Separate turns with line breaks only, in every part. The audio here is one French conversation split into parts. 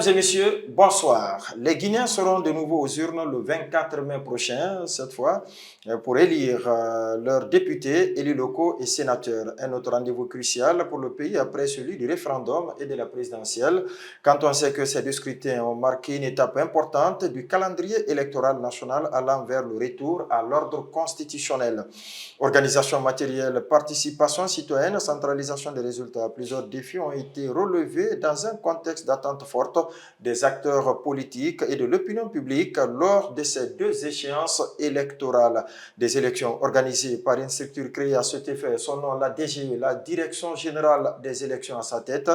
Mesdames et messieurs, bonsoir. Les Guinéens seront de nouveau aux urnes le 24 mai prochain, cette fois, pour élire leurs députés, élus locaux et sénateurs. Un autre rendez-vous crucial pour le pays après celui du référendum et de la présidentielle, quand on sait que ces deux scrutins ont marqué une étape importante du calendrier électoral national allant vers le retour à l'ordre constitutionnel. Organisation matérielle, participation citoyenne, centralisation des résultats. Plusieurs défis ont été relevés dans un contexte d'attente forte des acteurs politiques et de l'opinion publique lors de ces deux échéances électorales. Des élections organisées par une structure créée à cet effet, son nom la DGE, la Direction générale des élections à sa tête,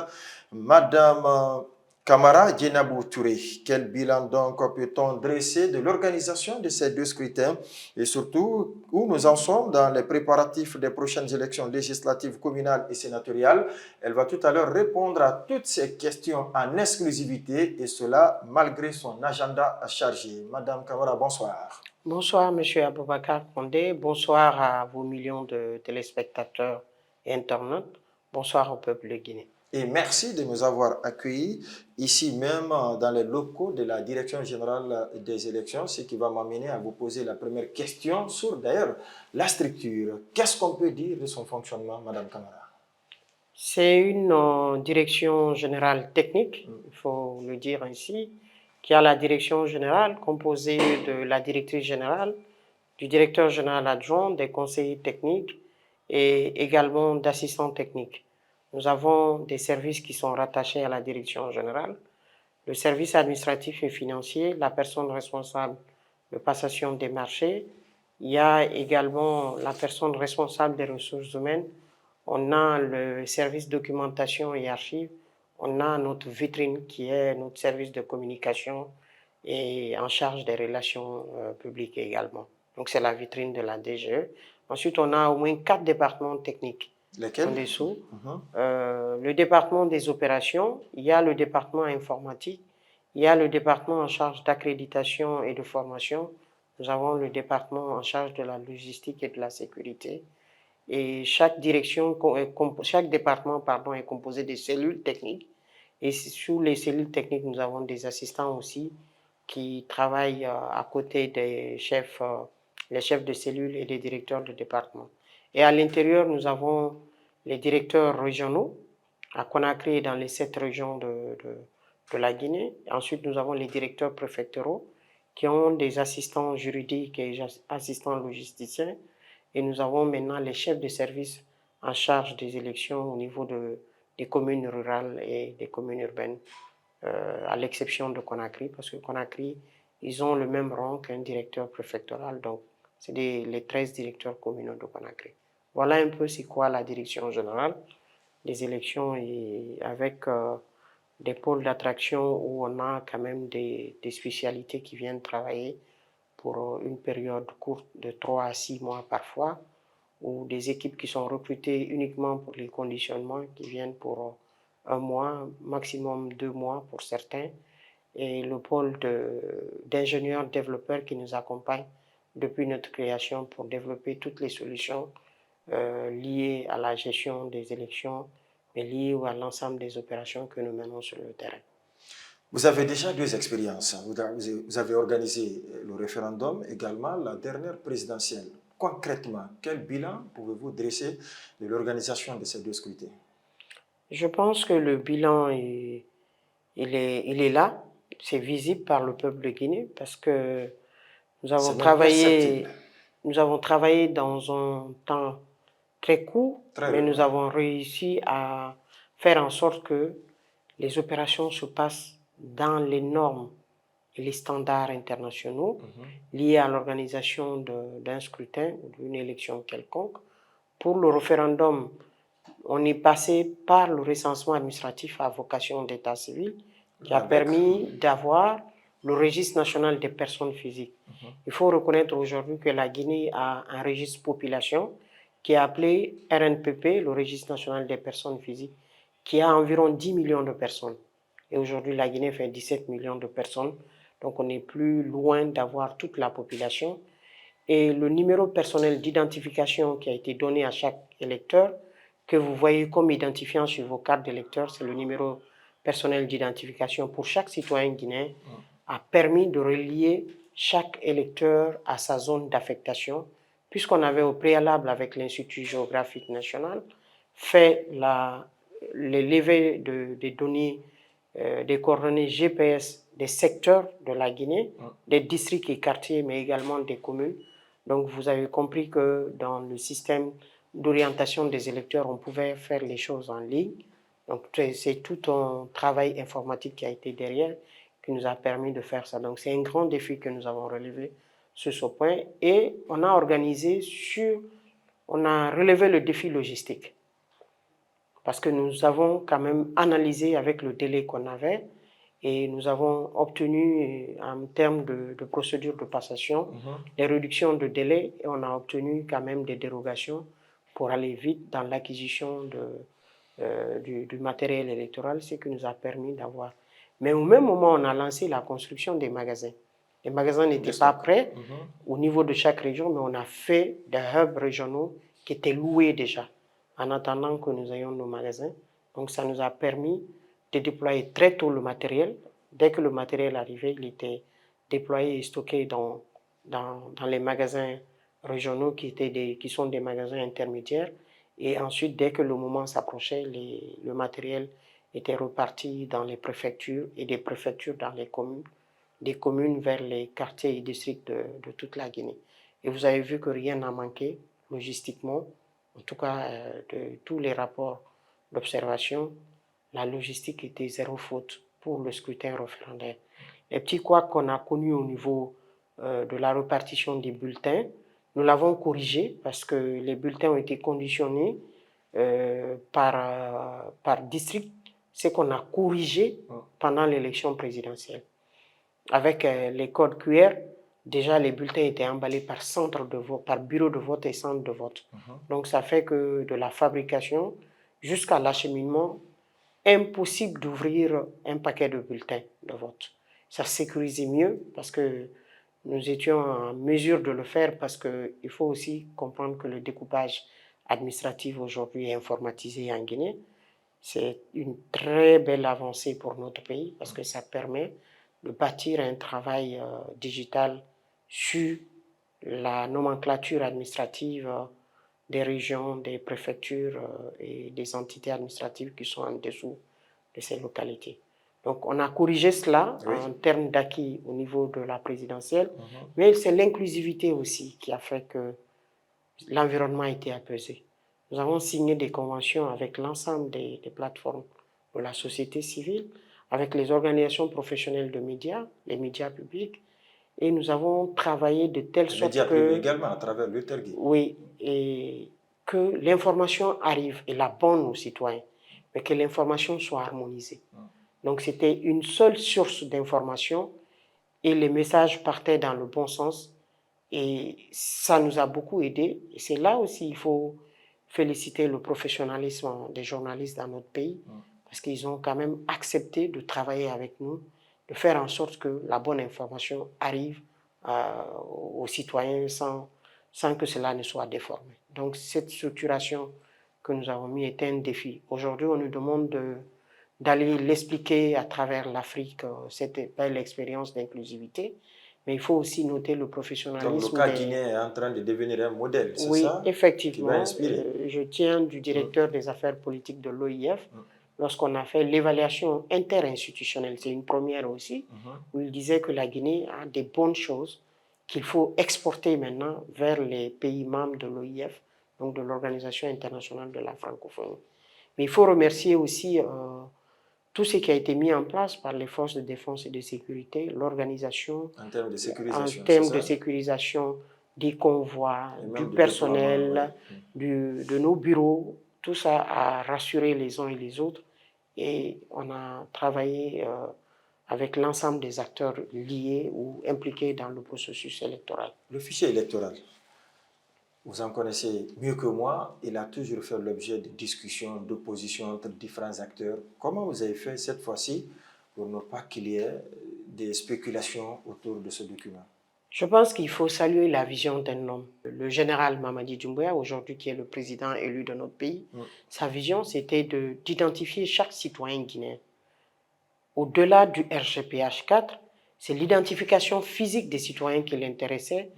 Madame Camara Djenabou Touré. Quel bilan donc peut-on dresser de l'organisation de ces deux scrutins et surtout où nous en sommes dans les préparatifs des prochaines élections législatives communales et sénatoriales? Elle va tout à l'heure répondre à toutes ces questions en exclusivité et cela malgré son agenda chargé. Madame Camara, bonsoir.
Bonsoir, Monsieur Aboubakar Kondé. Bonsoir à vos millions de téléspectateurs et internautes. Bonsoir au peuple de Guinée.
Et merci de nous avoir accueillis ici même dans les locaux de la Direction générale des élections, ce qui va m'amener à vous poser la première question sur d'ailleurs la structure. Qu'est-ce qu'on peut dire de son fonctionnement, Madame Camara?
C'est une direction générale technique, il faut le dire ainsi, qui a la direction générale composée de la directrice générale, du directeur général adjoint, des conseillers techniques et également d'assistants techniques. Nous avons des services qui sont rattachés à la direction générale, le service administratif et financier, la personne responsable de passation des marchés. Il y a également la personne responsable des ressources humaines. On a le service documentation et archives. On a notre vitrine qui est notre service de communication et en charge des relations publiques également. Donc c'est la vitrine de la DGE. Ensuite, on a au moins 4 départements techniques.
Lesquels?
En dessous. Le département des opérations, il y a le département informatique, il y a le département en charge d'accréditation et de formation, nous avons le département en charge de la logistique et de la sécurité. Et chaque département est composé de cellules techniques. Et sous les cellules techniques, nous avons des assistants aussi qui travaillent à côté des chefs, les chefs de cellules et des directeurs de département. Et à l'intérieur, nous avons les directeurs régionaux à Conakry et dans les 7 régions de la Guinée. Ensuite, nous avons les directeurs préfectoraux qui ont des assistants juridiques et assistants logisticiens. Et nous avons maintenant les chefs de service en charge des élections au niveau des communes rurales et des communes urbaines, à l'exception de Conakry, parce que Conakry, ils ont le même rang qu'un directeur préfectoral, donc c'est les 13 directeurs communaux de Conakry. Voilà un peu c'est quoi la direction générale des élections et avec des pôles d'attraction où on a quand même des spécialités qui viennent travailler pour une période courte de 3 à 6 mois parfois, ou des équipes qui sont recrutées uniquement pour les conditionnements qui viennent pour 1 mois, maximum 2 mois pour certains, et le pôle d'ingénieurs développeurs qui nous accompagne depuis notre création pour développer toutes les solutions liées à la gestion des élections, mais liées à l'ensemble des opérations que nous menons sur le terrain.
Vous avez déjà 2 expériences. Vous avez organisé le référendum, également la dernière présidentielle. Concrètement, quel bilan pouvez-vous dresser de l'organisation de ces 2 scrutins?
Je pense que le bilan il est là, c'est visible par le peuple de Guinée parce que nous avons travaillé dans un temps très court, mais nous avons réussi à faire en sorte que les opérations se passent dans les normes et les standards internationaux liés à l'organisation d'un scrutin ou d'une élection quelconque. Pour le référendum, on est passé par le recensement administratif à vocation d'état civil qui a permis d'avoir le registre national des personnes physiques. Il faut reconnaître aujourd'hui que la Guinée a un registre population qui est appelé RNPP, le registre national des personnes physiques, qui a environ 10 millions de personnes. Et aujourd'hui, la Guinée fait 17 millions de personnes, donc on est plus loin d'avoir toute la population. Et le numéro personnel d'identification qui a été donné à chaque électeur, que vous voyez comme identifiant sur vos cartes d'électeurs, c'est le numéro personnel d'identification pour chaque citoyen guinéen a permis de relier chaque électeur à sa zone d'affectation, puisqu'on avait au préalable avec l'Institut géographique national fait le levé des données, des coordonnées GPS des secteurs de la Guinée, des districts et quartiers, mais également des communes. Donc vous avez compris que dans le système d'orientation des électeurs, on pouvait faire les choses en ligne. Donc c'est tout un travail informatique qui a été derrière, qui nous a permis de faire ça. Donc c'est un grand défi que nous avons relevé sur ce point. Et on a relevé le défi logistique. Parce que nous avons quand même analysé avec le délai qu'on avait et nous avons obtenu, en termes de procédure de passation, des réductions de délai et on a obtenu quand même des dérogations pour aller vite dans l'acquisition du matériel électoral, ce qui nous a permis d'avoir. Mais au même moment, on a lancé la construction des magasins. Les magasins n'étaient pas prêts au niveau de chaque région, mais on a fait des hubs régionaux qui étaient loués déjà, en attendant que nous ayons nos magasins. Donc ça nous a permis de déployer très tôt le matériel. Dès que le matériel arrivait, il était déployé et stocké dans les magasins régionaux qui sont des magasins intermédiaires. Et ensuite, dès que le moment s'approchait, le matériel était reparti dans les préfectures et des préfectures dans les communes, des communes vers les quartiers et districts de toute la Guinée. Et vous avez vu que rien n'a manqué logistiquement, en tout cas de tous les rapports d'observation, la logistique était zéro faute pour le scrutin référendaire. Les petits couacs qu'on a connus au niveau de la répartition des bulletins, nous l'avons corrigé parce que les bulletins ont été conditionnés par district, ce qu'on a corrigé pendant l'élection présidentielle. Avec les codes QR, déjà les bulletins étaient emballés par centre de vote, par bureau de vote et centre de vote. Donc ça fait que de la fabrication jusqu'à l'acheminement, impossible d'ouvrir un paquet de bulletins de vote. Ça sécurisait mieux parce que nous étions en mesure de le faire parce qu'il faut aussi comprendre que le découpage administratif aujourd'hui est informatisé en Guinée. C'est une très belle avancée pour notre pays parce que ça permet de bâtir un travail digital sur la nomenclature administrative des régions, des préfectures et des entités administratives qui sont en dessous de ces localités. Donc on a corrigé cela en termes d'acquis au niveau de la présidentielle, mais c'est l'inclusivité aussi qui a fait que l'environnement a été apaisé. Nous avons signé des conventions avec l'ensemble des plateformes de la société civile, avec les organisations professionnelles de médias, les médias publics, et nous avons travaillé de telle sorte que... Les médias
privés également, à travers l'UTERGUI.
Oui, et que l'information arrive, et la bonne aux citoyens, mais que l'information soit harmonisée. Donc c'était une seule source d'information et les messages partaient dans le bon sens et ça nous a beaucoup aidé. Et c'est là aussi il faut féliciter le professionnalisme des journalistes dans notre pays parce qu'ils ont quand même accepté de travailler avec nous, de faire en sorte que la bonne information arrive aux citoyens sans que cela ne soit déformé. Donc cette structuration que nous avons mis est un défi. Aujourd'hui, on nous demande d'aller l'expliquer à travers l'Afrique, cette belle expérience d'inclusivité. Mais il faut aussi noter le professionnalisme.
Donc le cas guinéen est en train de devenir un modèle, c'est ça?
Oui, effectivement.
Qui va inspirer.
Je tiens du directeur des affaires politiques de l'OIF, lorsqu'on a fait l'évaluation interinstitutionnelle, c'est une première aussi, où il disait que la Guinée a des bonnes choses qu'il faut exporter maintenant vers les pays membres de l'OIF, donc de l'Organisation internationale de la francophonie. Mais il faut remercier aussi tout ce qui a été mis en place par les forces de défense et de sécurité, l'organisation
en termes de
sécurisation des convois, du personnel, de nos bureaux, tout ça a rassuré les uns et les autres et on a travaillé avec l'ensemble des acteurs liés ou impliqués dans le processus électoral.
Le fichier électoral, vous en connaissez mieux que moi, il a toujours fait l'objet de discussions, d'oppositions entre différents acteurs. Comment vous avez fait cette fois-ci pour ne pas qu'il y ait des spéculations autour de ce document?
Je pense qu'il faut saluer la vision d'un homme. Le général Mamadi Doumbouya, aujourd'hui qui est le président élu de notre pays, sa vision c'était d'identifier chaque citoyen guinéen au-delà du RGPH4, c'est l'identification physique des citoyens qui l'intéressait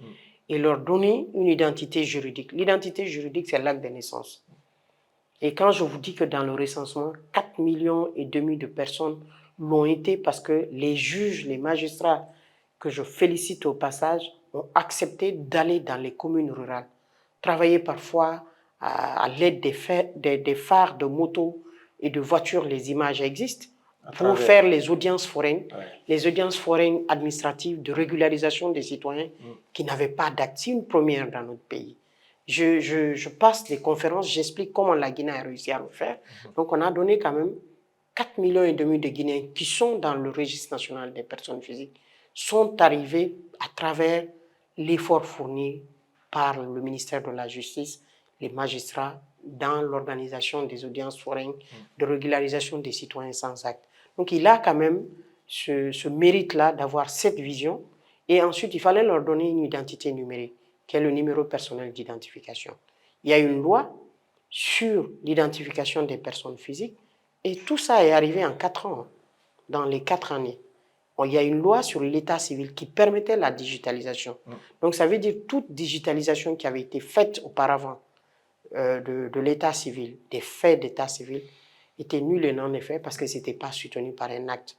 et leur donner une identité juridique. L'identité juridique, c'est l'acte de naissance. Et quand je vous dis que dans le recensement, 4,5 millions de personnes l'ont été parce que les juges, les magistrats, que je félicite au passage, ont accepté d'aller dans les communes rurales, travailler parfois à l'aide des phares de motos et de voitures, les images existent, pour faire les audiences foraines, les audiences foraines administratives de régularisation des citoyens qui n'avaient pas d'acte. C'est une première dans notre pays. Je passe des conférences, j'explique comment la Guinée a réussi à le faire. Donc on a donné quand même 4,5 millions de Guinéens qui sont dans le registre national des personnes physiques, sont arrivés à travers l'effort fourni par le ministère de la Justice, les magistrats, dans l'organisation des audiences foraines de régularisation des citoyens sans acte. Donc il a quand même ce mérite-là d'avoir cette vision. Et ensuite, il fallait leur donner une identité numérique, qui est le numéro personnel d'identification. Il y a une loi sur l'identification des personnes physiques et tout ça est arrivé en 4 ans, dans les 4 années. Il y a une loi sur l'état civil qui permettait la digitalisation. Donc ça veut dire toute digitalisation qui avait été faite auparavant de l'état civil, des faits d'état civil, était nulle et non effet parce que ce n'était pas soutenu par un acte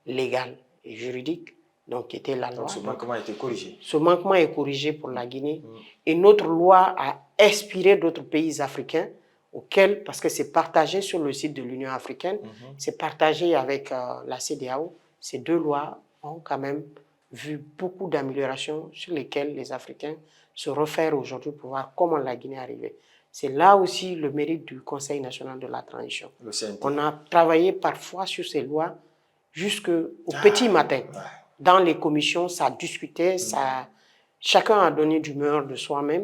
légal et juridique. Donc, était la loi.
Donc, ce manquement a été corrigé.
Ce manquement est corrigé pour la Guinée. Et notre loi a inspiré d'autres pays africains, auxquels, parce que c'est partagé sur le site de l'Union africaine, c'est partagé avec la CEDEAO. Ces 2 lois ont quand même vu beaucoup d'améliorations sur lesquelles les Africains se réfèrent aujourd'hui pour voir comment la Guinée est arrivée. C'est là aussi le mérite du Conseil national de la transition. On a travaillé parfois sur ces lois jusqu'au petit matin. Dans les commissions, ça discutait, chacun a donné du meilleur de soi-même.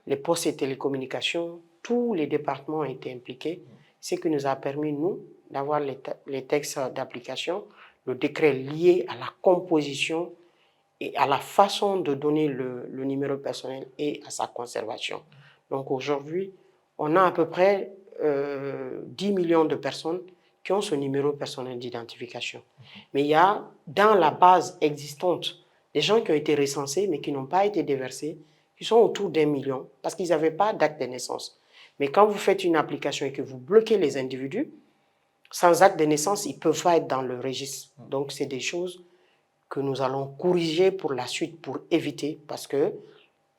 Les postes et télécommunications, tous les départements ont été impliqués, ce qui nous a permis, nous, d'avoir les textes d'application, le décret lié à la composition et à la façon de donner le numéro personnel et à sa conservation. Donc aujourd'hui, on a à peu près 10 millions de personnes qui ont ce numéro personnel d'identification. Mais il y a dans la base existante des gens qui ont été recensés mais qui n'ont pas été déversés, qui sont autour d'1 million parce qu'ils n'avaient pas d'acte de naissance. Mais quand vous faites une application et que vous bloquez les individus, sans acte de naissance, ils ne peuvent pas être dans le registre. Donc c'est des choses que nous allons corriger pour la suite pour éviter, parce que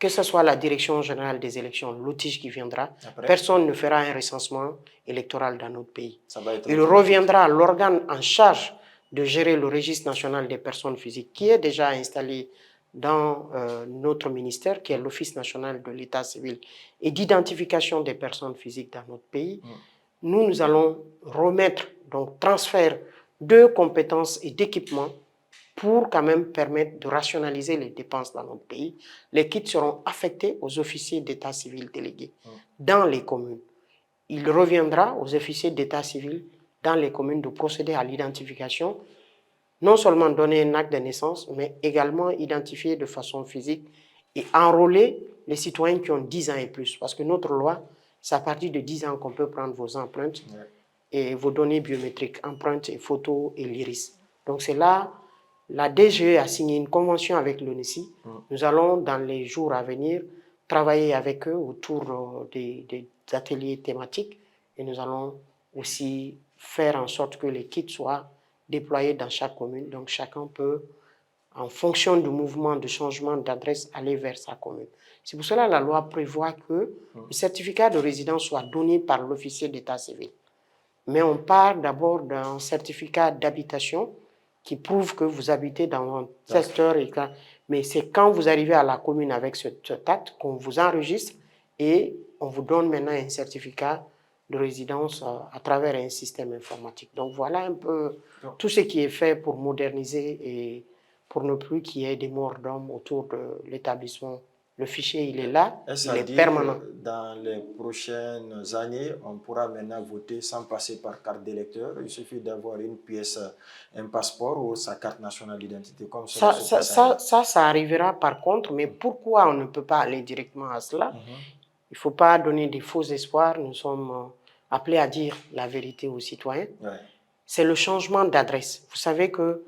ce soit la Direction générale des élections, l'outil qui viendra, personne ne fera un recensement électoral dans notre pays. Il reviendra à l'organe en charge de gérer le registre national des personnes physiques, qui est déjà installé dans notre ministère, qui est l'Office national de l'état civil et d'identification des personnes physiques dans notre pays. Nous allons remettre, donc transfert de compétences et d'équipements pour quand même permettre de rationaliser les dépenses dans notre pays. Les kits seront affectés aux officiers d'état civil délégués dans les communes. Il reviendra aux officiers d'état civil dans les communes de procéder à l'identification, non seulement donner un acte de naissance, mais également identifier de façon physique et enrôler les citoyens qui ont 10 ans et plus. Parce que notre loi, c'est à partir de 10 ans qu'on peut prendre vos empreintes et vos données biométriques, empreintes et photos et l'iris. Donc c'est là, la DGE a signé une convention avec l'ONUCI. Nous allons, dans les jours à venir, travailler avec eux autour des ateliers thématiques et nous allons aussi faire en sorte que les kits soient déployés dans chaque commune. Donc chacun peut, en fonction du mouvement de changement d'adresse, aller vers sa commune. C'est pour cela que la loi prévoit que le certificat de résidence soit donné par l'officier d'état civil. Mais on part d'abord d'un certificat d'habitation qui prouve que vous habitez dans un secteur. Mais c'est quand vous arrivez à la commune avec cet acte qu'on vous enregistre et on vous donne maintenant un certificat de résidence à travers un système informatique. Donc voilà un peu tout ce qui est fait pour moderniser et pour ne plus qu'il y ait des morts d'hommes autour de l'établissement. Le fichier, il est là, il est permanent.
Dans les prochaines années, on pourra maintenant voter sans passer par carte d'électeur. Il suffit d'avoir une pièce, un passeport ou sa carte nationale d'identité.
Ça arrivera par contre, mais pourquoi on ne peut pas aller directement à cela? Il ne faut pas donner des faux espoirs. Nous sommes appelés à dire la vérité aux citoyens. c'est le changement d'adresse. Vous savez que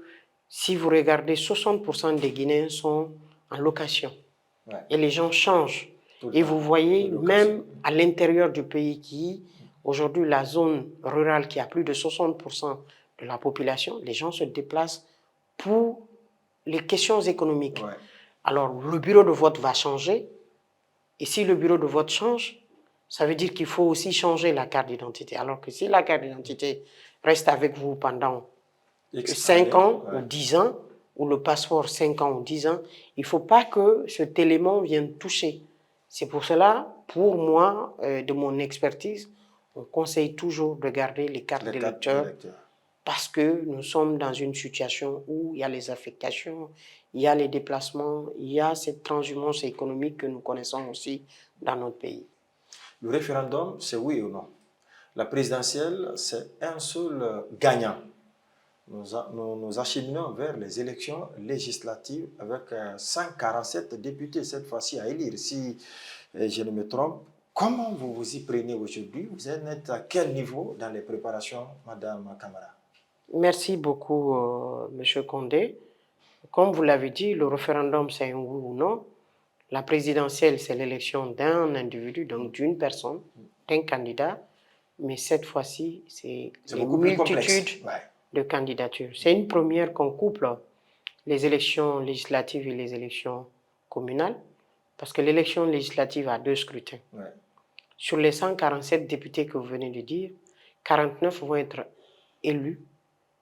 si vous regardez, 60% des Guinéens sont en location. Ouais. Et les gens changent. Et vous voyez, même à l'intérieur du pays qui, aujourd'hui, la zone rurale qui a plus de 60% de la population, les gens se déplacent pour les questions économiques. Ouais. Alors, le bureau de vote va changer. Et si le bureau de vote change, ça veut dire qu'il faut aussi changer la carte d'identité. Alors que si la carte d'identité reste avec vous pendant 5 ans ou 10 ans, ou le passeport 5 ans ou 10 ans, il ne faut pas que cet élément vienne toucher. C'est pour cela, pour moi, de mon expertise, on conseille toujours de garder les cartes d'électeurs parce que nous sommes dans une situation où il y a les affectations, il y a les déplacements, il y a cette transhumance économique que nous connaissons aussi dans notre pays.
Le référendum, c'est oui ou non? La présidentielle, c'est un seul gagnant. Nous acheminons vers les élections législatives avec 147 députés cette fois-ci à élire. Si je ne me trompe, comment vous vous y prenez aujourd'hui? Vous êtes à quel niveau dans les préparations, Madame Camara?
Merci beaucoup, Monsieur Condé. Comme vous l'avez dit, le référendum, c'est un oui ou non. La présidentielle, c'est l'élection d'un individu, donc d'une personne, d'un candidat. Mais cette fois-ci, c'est une multitude de candidatures. C'est une première qu'on couple les élections législatives et les élections communales, parce que l'élection législative a 2 scrutins. Ouais. Sur les 147 députés que vous venez de dire, 49 vont être élus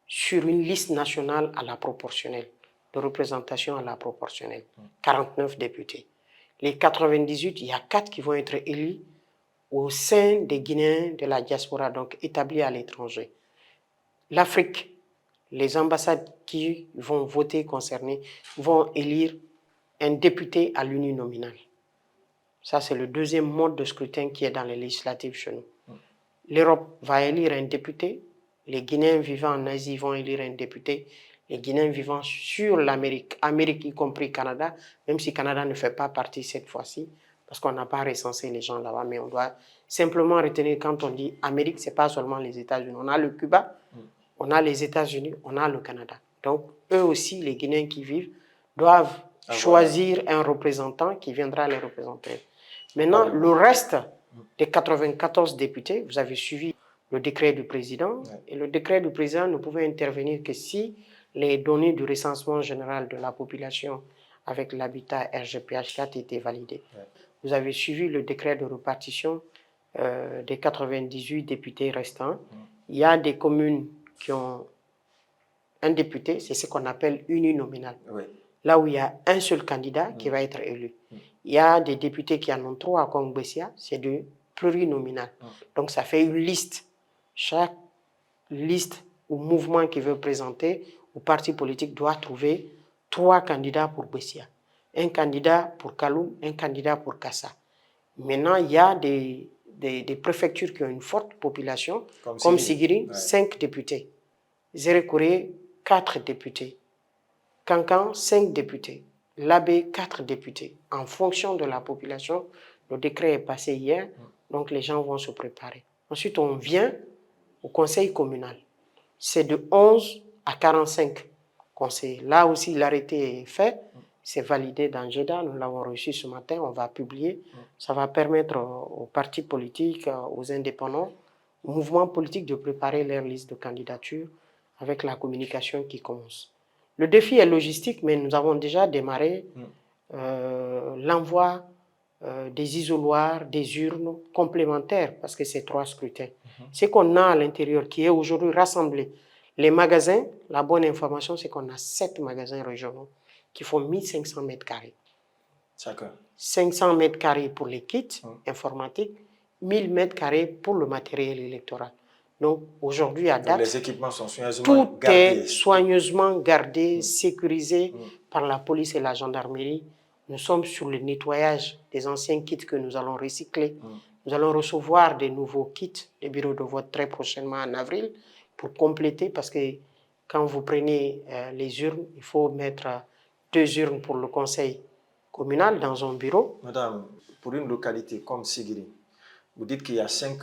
sur une liste nationale à la proportionnelle, de représentation à la proportionnelle. 49 députés. Les 98, il y a 4 qui vont être élus au sein des Guinéens de la diaspora, donc établis à l'étranger. L'Afrique, les ambassades qui vont voter concernés vont élire un député à l'uninominal. Ça, c'est le deuxième mode de scrutin qui est dans les législatives chez nous. L'Europe va élire un député, les Guinéens vivant en Asie vont élire un député, les Guinéens vivant sur l'Amérique, Amérique y compris Canada, même si Canada ne fait pas partie cette fois-ci, parce qu'on n'a pas recensé les gens là-bas, mais on doit simplement retenir quand on dit Amérique, ce n'est pas seulement les États-Unis. On a le Cuba, on a les États-Unis, on a le Canada. Donc, eux aussi, les Guinéens qui vivent, doivent choisir un représentant qui viendra les représenter. Maintenant, le reste des 94 députés, vous avez suivi le décret du président, et le décret du président ne pouvait intervenir que si les données du recensement général de la population avec l'habitat RGPH4 étaient validées. Vous avez suivi le décret de répartition des 98 députés restants. Il y a des communes qui ont un député, c'est ce qu'on appelle uninominal. Là où il y a un seul candidat qui va être élu. Il y a des députés qui en ont 3 à Kongbesia, c'est du plurinominal. Donc ça fait une liste. Chaque liste ou mouvement qui veut présenter ou parti politique doit trouver 3 candidats pour Bessia. Un candidat pour Kaloum, un candidat pour Kassa. Maintenant, il y a des préfectures qui ont une forte population, comme Sigiri, 5 députés. Zérekouré, 4 députés. Kankan, 5 députés. Labé, 4 députés. En fonction de la population, le décret est passé hier, donc les gens vont se préparer. Ensuite, on vient au conseil communal. C'est de 11 à 45 conseillers. Là aussi, l'arrêté est fait, c'est validé dans JEDA, nous l'avons reçu ce matin, on va publier. Ça va permettre aux partis politiques, aux indépendants, aux mouvements politiques de préparer leur liste de candidature avec la communication qui commence. Le défi est logistique, mais nous avons déjà démarré l'envoi des isoloirs, des urnes complémentaires, parce que c'est 3 scrutins. Ce qu'on a à l'intérieur, qui est aujourd'hui rassemblé, les magasins, la bonne information, c'est qu'on a 7 magasins régionaux qui font 1500 mètres carrés.
Chacun.
500 mètres carrés pour les kits informatiques, 1000 mètres carrés pour le matériel électoral. Donc aujourd'hui, à date,
les équipements sont soigneusement
tout
gardés.
est soigneusement gardé, sécurisé par la police et la gendarmerie. Nous sommes sur le nettoyage des anciens kits que nous allons recycler. Nous allons recevoir des nouveaux kits, des bureaux de vote très prochainement en avril, pour compléter, parce que quand vous prenez les urnes, il faut mettre 2 urnes pour le conseil communal dans un bureau.
Madame, pour une localité comme Sigiri, Vous dites qu'il y a 5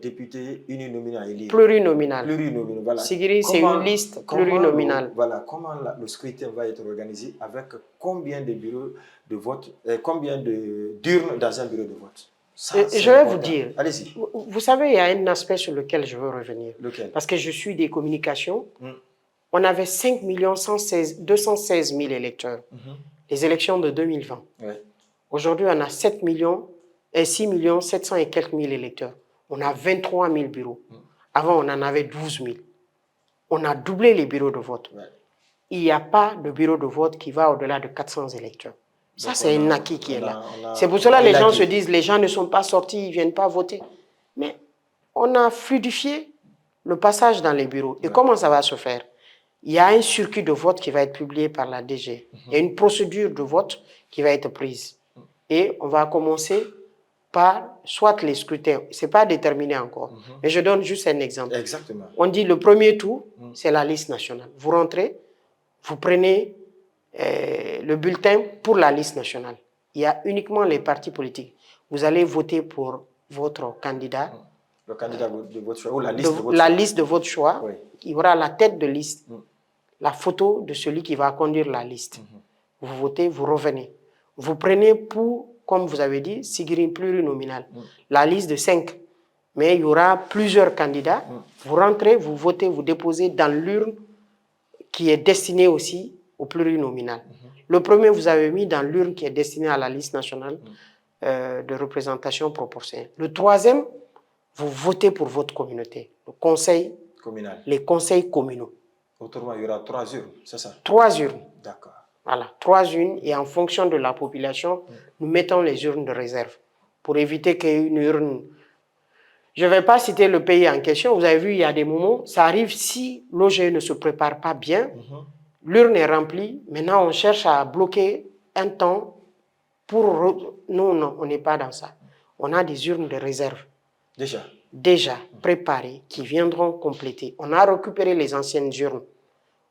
députés uninominaux à élire.
Plurinominal.
Plurinominaux, voilà.
Sigiri, c'est une liste plurinominale.
Voilà, comment le scrutin va être organisé, avec combien de bureaux de vote, combien d'urnes dans un bureau de vote. Ça,
Je vais vous dire.
Allez-y.
Vous savez, il y a un aspect sur lequel je veux revenir.
Lequel?
Parce que je suis des communications. On avait 5 216 000 électeurs. Les élections de 2020.
Ouais.
Aujourd'hui, on a 6 700 et quelques mille électeurs. On a 23 000 bureaux. Avant, on en avait 12 000. On a doublé les bureaux de vote.
Ouais.
Il n'y a pas de bureau de vote qui va au-delà de 400 électeurs. Ça, c'est un acquis qui est là. C'est pour cela que les gens se disent, les gens ne sont pas sortis, ils ne viennent pas voter. Mais on a fluidifié le passage dans les bureaux. Et comment ça va se faire? Il y a un circuit de vote qui va être publié par la DG. Il y a une procédure de vote qui va être prise. Et on va commencer par soit les scrutins. Ce n'est pas déterminé encore. Mais je donne juste un exemple.
Exactement.
On dit le premier tour, c'est la liste nationale. Vous rentrez, vous prenez le bulletin pour la liste nationale. Il y a uniquement les partis politiques. Vous allez voter pour votre candidat.
Le candidat de votre choix ou la liste de votre choix.
La liste de votre choix.
Oui.
Il y aura la tête de liste, la photo de celui qui va conduire la liste. Vous votez, vous revenez. Vous prenez pour, comme vous avez dit, Sigiri plurinominal, la liste de 5. Mais il y aura plusieurs candidats. Vous rentrez, vous votez, vous déposez dans l'urne qui est destinée aussi au plurinominal. Le premier, vous avez mis dans l'urne qui est destinée à la liste nationale de représentation proportionnelle. Le troisième, vous votez pour votre communauté, le conseil
communal,
les conseils communaux.
Autrement, il y aura 3 urnes, c'est ça?
3 urnes.
D'accord.
Voilà, 3 urnes, et en fonction de la population, nous mettons les urnes de réserve pour éviter qu'une urne... Je ne vais pas citer le pays en question, vous avez vu, il y a des moments, ça arrive si l'OGE ne se prépare pas bien, l'urne est remplie, maintenant on cherche à bloquer un temps pour... Nous, non, on n'est pas dans ça. On a des urnes de réserve. Déjà préparées, qui viendront compléter. On a récupéré les anciennes urnes.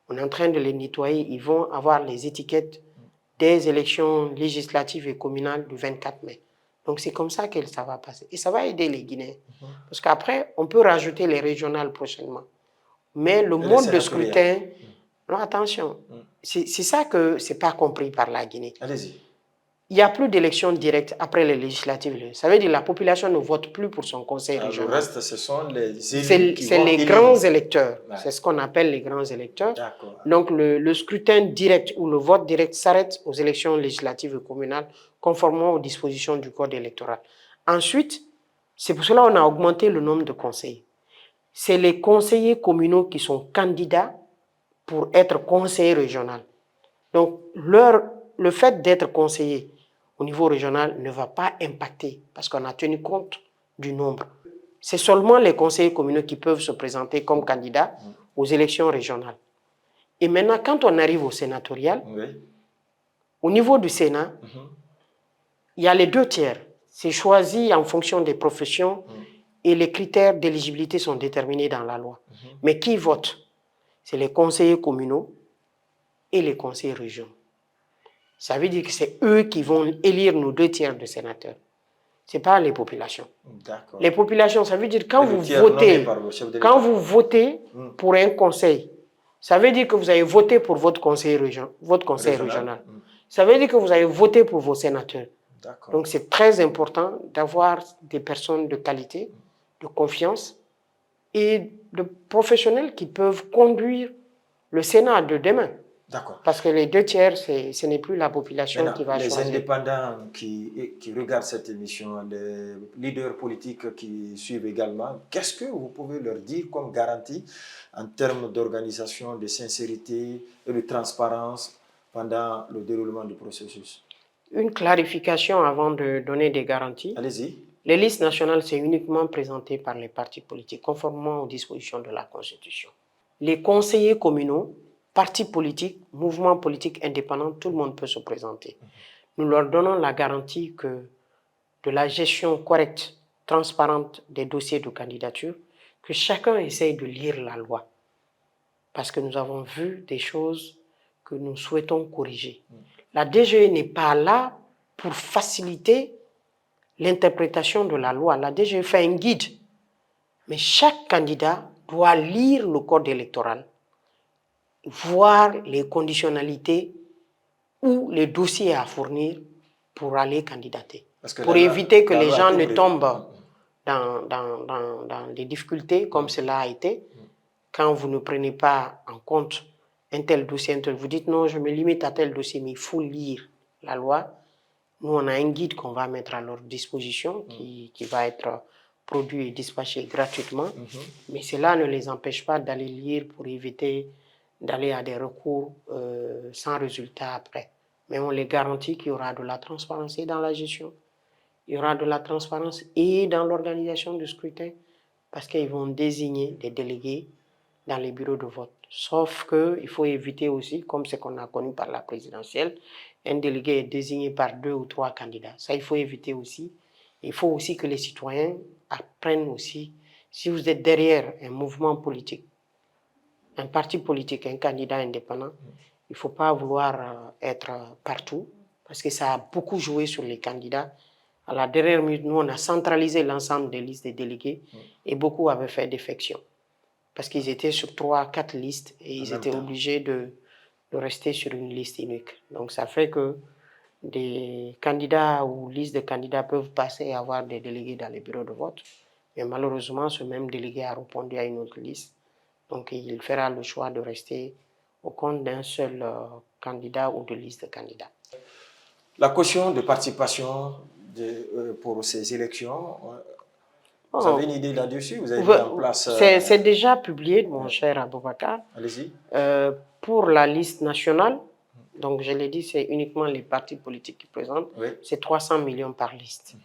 On est en train de les nettoyer. Ils vont avoir les étiquettes des élections législatives et communales du 24 mai. Donc c'est comme ça que ça va passer. Et ça va aider les Guinéens. Parce qu'après, on peut rajouter les régionales prochainement. Mais le mode de scrutin... Non, attention. C'est ça que ce n'est pas compris par la Guinée.
Allez-y.
Il n'y a plus d'élections directes après les législatives. Ça veut dire que la population ne vote plus pour son conseil régional.
Le reste, ce sont les élus qui
c'est les grands électeurs. Ouais. C'est ce qu'on appelle les grands électeurs. Donc, le scrutin direct ou le vote direct s'arrête aux élections législatives et communales, conformément aux dispositions du code électoral. Ensuite, c'est pour cela qu'on a augmenté le nombre de conseillers. C'est les conseillers communaux qui sont candidats pour être conseillers régionaux. Donc, le fait d'être conseiller au niveau régional ne va pas impacter parce qu'on a tenu compte du nombre. C'est seulement les conseillers communaux qui peuvent se présenter comme candidats aux élections régionales. Et maintenant, quand on arrive au sénatorial, au niveau du Sénat, il y a les 2 tiers. C'est choisi en fonction des professions et les critères d'éligibilité sont déterminés dans la loi. Mais qui vote? C'est les conseillers communaux et les conseillers régionaux. Ça veut dire que c'est eux qui vont élire nos 2 tiers de sénateurs. Ce n'est pas les populations. Les populations, ça veut dire quand vous votez pour un conseil, ça veut dire que vous avez voté pour votre conseil régional. Ça veut dire que vous avez voté pour vos sénateurs. Donc c'est très important d'avoir des personnes de qualité, de confiance et de professionnels qui peuvent conduire le Sénat de demain. Parce que les 2 tiers, ce n'est plus la population qui va choisir.
Les indépendants qui regardent cette émission, les leaders politiques qui suivent également, qu'est-ce que vous pouvez leur dire comme garantie en termes d'organisation, de sincérité et de transparence pendant le déroulement du processus?
Une clarification avant de donner des garanties.
Allez-y.
Les listes nationales, c'est uniquement présenté par les partis politiques, conformément aux dispositions de la Constitution. Les conseillers communaux, partis politiques, mouvements politiques indépendants, tout le monde peut se présenter. Nous leur donnons la garantie que de la gestion correcte, transparente des dossiers de candidature, que chacun essaye de lire la loi. Parce que nous avons vu des choses que nous souhaitons corriger. La DGE n'est pas là pour faciliter l'interprétation de la loi. La DGE fait un guide, mais chaque candidat doit lire le code électoral, voir les conditionnalités ou les dossiers à fournir pour aller candidater. Pour éviter que les gens ne tombent dans des difficultés comme cela a été. Quand vous ne prenez pas en compte un tel dossier, vous dites non, je me limite à tel dossier, mais il faut lire la loi. Nous, on a un guide qu'on va mettre à leur disposition qui va être produit et dispatché gratuitement. Mais cela ne les empêche pas d'aller lire pour éviter d'aller à des recours sans résultat après. Mais on les garantit qu'il y aura de la transparence et dans la gestion. Il y aura de la transparence et dans l'organisation du scrutin parce qu'ils vont désigner des délégués dans les bureaux de vote. Sauf qu'il faut éviter aussi, comme ce qu'on a connu par la présidentielle, un délégué est désigné par 2 ou 3 candidats. Ça, il faut éviter aussi. Il faut aussi que les citoyens apprennent aussi, si vous êtes derrière un mouvement politique, un parti politique, un candidat indépendant, il ne faut pas vouloir être partout parce que ça a beaucoup joué sur les candidats. À la dernière minute, nous, on a centralisé l'ensemble des listes des délégués et beaucoup avaient fait défection parce qu'ils étaient sur 3, 4 listes et ils étaient obligés de rester sur une liste unique. Donc, ça fait que des candidats ou listes de candidats peuvent passer et avoir des délégués dans les bureaux de vote. Mais malheureusement, ce même délégué a répondu à une autre liste. Donc, il fera le choix de rester au compte d'un seul candidat ou de liste de candidats.
La caution de participation pour ces élections, vous avez une idée là-dessus? Vous avez mis en place...
C'est déjà publié, mon cher Aboubakar.
Allez-y.
Pour la liste nationale, donc je l'ai dit, c'est uniquement les partis politiques qui présentent, c'est 300 millions par liste.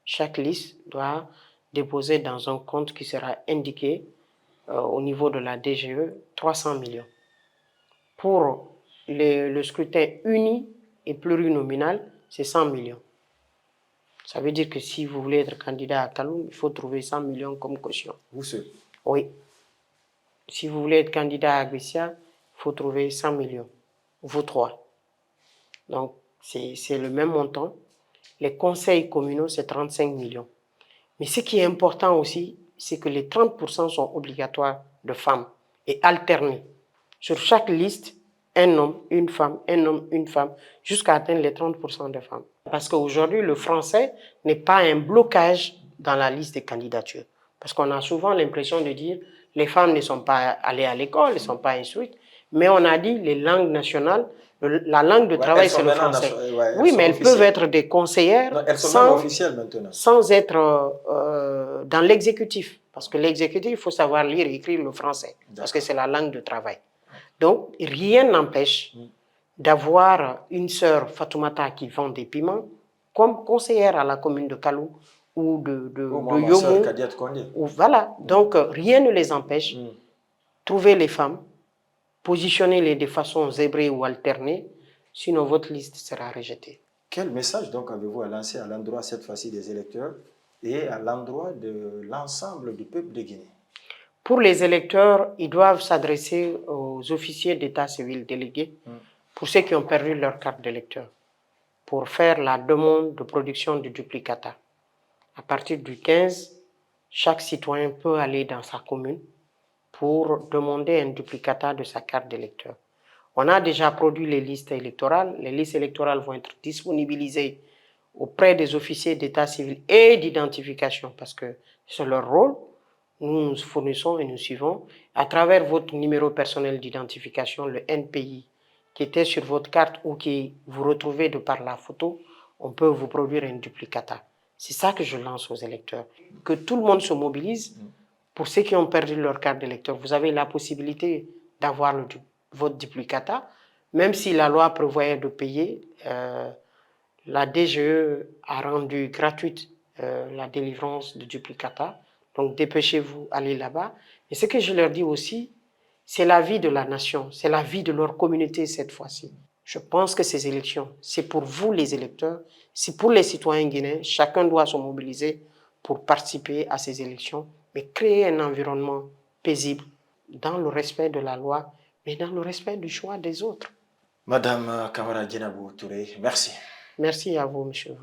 Chaque liste doit déposer dans un compte qui sera indiqué au niveau de la DGE, 300 millions. Pour le scrutin uni et plurinominal, c'est 100 millions. Ça veut dire que si vous voulez être candidat à Kaloum, il faut trouver 100 millions comme caution.
Vous seul?
Oui. Si vous voulez être candidat à Agricia, il faut trouver 100 millions. Vous 3. Donc, c'est le même montant. Les conseils communaux, c'est 35 millions. Mais ce qui est important aussi, c'est que les 30% sont obligatoires de femmes et alternés. Sur chaque liste, un homme, une femme, un homme, une femme, jusqu'à atteindre les 30% de femmes. Parce qu'aujourd'hui, le français n'est pas un blocage dans la liste des candidatures. Parce qu'on a souvent l'impression de dire les femmes ne sont pas allées à l'école, ne sont pas instruites, mais on a dit les langues nationales, la langue de travail, c'est le français. Oui, mais elles peuvent être des conseillères sans être dans l'exécutif. Parce que l'exécutif, il faut savoir lire et écrire le français, parce que c'est la langue de travail. Donc, rien n'empêche d'avoir une sœur Fatoumata qui vend des piments comme conseillère à la commune de Kalou ou de Yomo. Voilà, donc rien ne les empêche. Trouver les femmes, positionnez-les de façon zébrée ou alternée, sinon votre liste sera rejetée.
Quel message donc avez-vous à lancer à l'endroit cette fois-ci des électeurs et à l'endroit de l'ensemble du peuple de Guinée?
Pour les électeurs, ils doivent s'adresser aux officiers d'état civil délégués, pour ceux qui ont perdu leur carte d'électeur, pour faire la demande de production du duplicata. À partir du 15, chaque citoyen peut aller dans sa commune pour demander un duplicata de sa carte d'électeur. On a déjà produit les listes électorales. Les listes électorales vont être disponibilisées auprès des officiers d'état civil et d'identification parce que c'est leur rôle. Nous fournissons et nous suivons à travers votre numéro personnel d'identification, le NPI, qui était sur votre carte ou qui vous retrouvez de par la photo, on peut vous produire un duplicata. C'est ça que je lance aux électeurs. Que tout le monde se mobilise. Pour ceux qui ont perdu leur carte d'électeur, vous avez la possibilité d'avoir votre duplicata, même si la loi prévoyait de payer. La DGE a rendu gratuite la délivrance de duplicata. Donc, dépêchez-vous, allez là-bas. Et ce que je leur dis aussi, c'est la vie de la nation, c'est la vie de leur communauté cette fois-ci. Je pense que ces élections, c'est pour vous les électeurs, c'est pour les citoyens guinéens. Chacun doit se mobiliser pour participer à ces élections, mais créer un environnement paisible dans le respect de la loi, mais dans le respect du choix des autres.
Madame Kamara Djenabou Touré, merci.
Merci à vous, monsieur.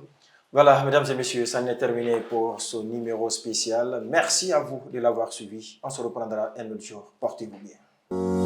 Voilà, mesdames et messieurs, ça en est terminé pour ce numéro spécial. Merci à vous de l'avoir suivi. On se reprendra un autre jour. Portez-vous bien.